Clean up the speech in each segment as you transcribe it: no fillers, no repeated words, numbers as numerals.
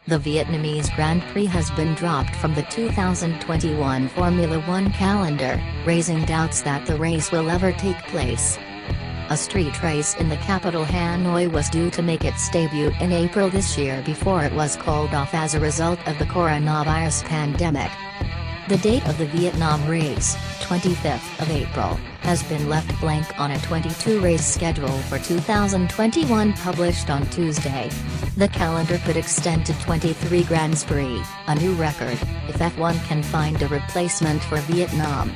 The Vietnamese Grand Prix has been dropped from the 2021 Formula One calendar, raising doubts that the race will ever take place. A street race in the capital Hanoi was due to make its debut in April this year before it was called off as a result of the coronavirus pandemic. The date of the Vietnam race, 25th of April, has been left blank on a 22-race schedule for 2021 published on Tuesday. The calendar could extend to 23 Grand Prix, a new record, if F1 can find a replacement for Vietnam.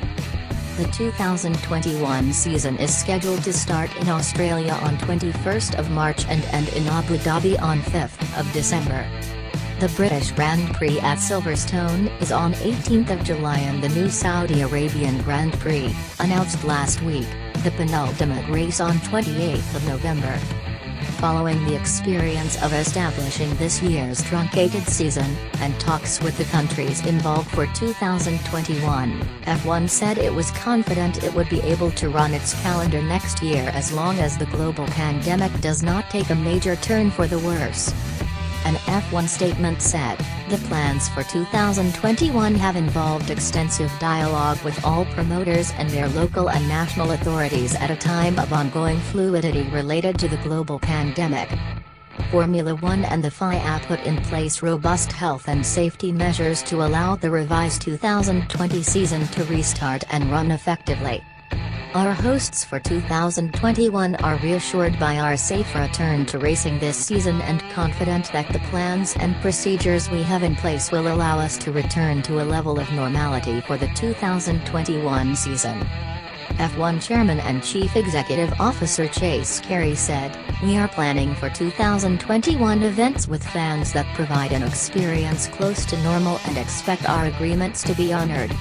The 2021 season is scheduled to start in Australia on 21st of March and end in Abu Dhabi on 5th of December. The British Grand Prix at Silverstone is on 18th of July and the new Saudi Arabian Grand Prix, announced last week, the penultimate race on 28th of November. Following the experience of establishing this year's truncated season, and talks with the countries involved for 2021, F1 said it was confident it would be able to run its calendar next year as long as the global pandemic does not take a major turn for the worse. An F1 statement said, "The plans for 2021 have involved extensive dialogue with all promoters and their local and national authorities at a time of ongoing fluidity related to the global pandemic." Formula One and the FIA put in place robust health and safety measures to allow the revised 2020 season to restart and run effectively. Our hosts for 2021 are reassured by our safe return to racing this season and confident that the plans and procedures we have in place will allow us to return to a level of normality for the 2021 season. F1 Chairman and Chief Executive Officer Chase Carey said, "We are planning for 2021 events with fans that provide an experience close to normal and expect our agreements to be honored.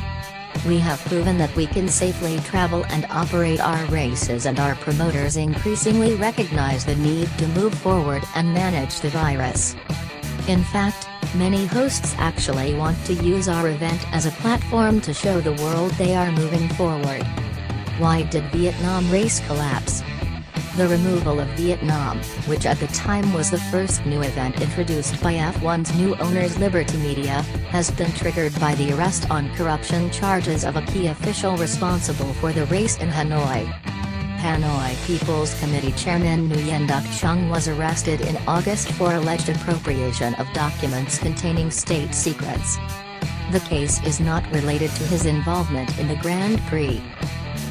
We have proven that we can safely travel and operate our races, and our promoters increasingly recognize the need to move forward and manage the virus. In fact, many hosts actually want to use our event as a platform to show the world they are moving forward." Why did Vietnam race collapse? The removal of Vietnam, which at the time was the first new event introduced by F1's new owners Liberty Media, has been triggered by the arrest on corruption charges of a key official responsible for the race in Hanoi. Hanoi People's Committee Chairman Nguyen Duc Trung was arrested in August for alleged appropriation of documents containing state secrets. The case is not related to his involvement in the Grand Prix.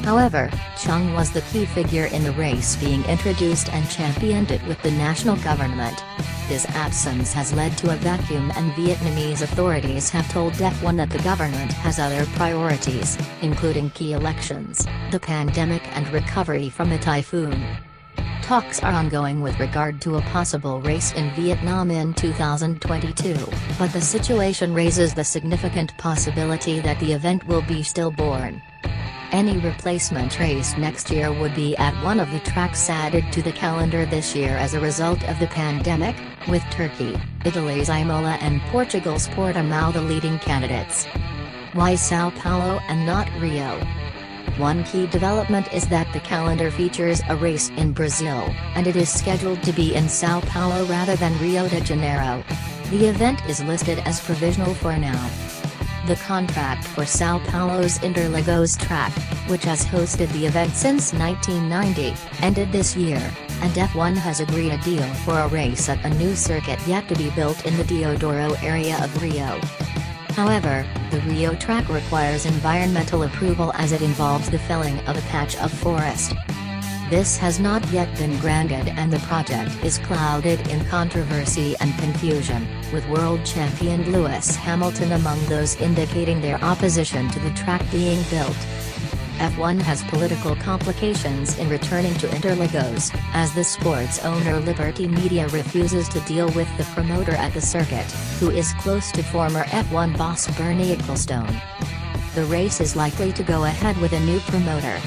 However, Chung was the key figure in the race being introduced and championed it with the national government. His absence has led to a vacuum, and Vietnamese authorities have told F1 that the government has other priorities, including key elections, the pandemic and recovery from a typhoon. Talks are ongoing with regard to a possible race in Vietnam in 2022, but the situation raises the significant possibility that the event will be stillborn. Any replacement race next year would be at one of the tracks added to the calendar this year as a result of the pandemic, with Turkey, Italy's Imola and Portugal's Portimao the leading candidates. Why Sao Paulo and not Rio? One key development is that the calendar features a race in Brazil, and it is scheduled to be in Sao Paulo rather than Rio de Janeiro. The event is listed as provisional for now. The contract for Sao Paulo's Interlagos track, which has hosted the event since 1990, ended this year, and F1 has agreed a deal for a race at a new circuit yet to be built in the Deodoro area of Rio. However, the Rio track requires environmental approval as it involves the felling of a patch of forest. This has not yet been granted, and the project is clouded in controversy and confusion, with world champion Lewis Hamilton among those indicating their opposition to the track being built. F1 has political complications in returning to Interlagos, as the sport's owner Liberty Media refuses to deal with the promoter at the circuit, who is close to former F1 boss Bernie Ecclestone. The race is likely to go ahead with a new promoter.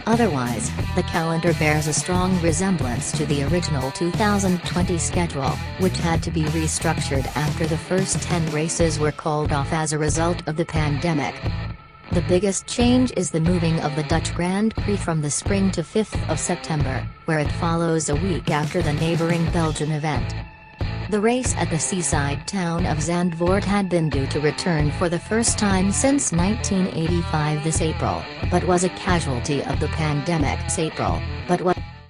Otherwise, the calendar bears a strong resemblance to the original 2020 schedule, which had to be restructured after the first 10 races were called off as a result of the pandemic. The biggest change is the moving of the Dutch Grand Prix from the spring to 5th of September, where it follows a week after the neighboring Belgian event. The race at the seaside town of Zandvoort had been due to return for the first time since 1985 this April, but was a casualty of the pandemic this April, but was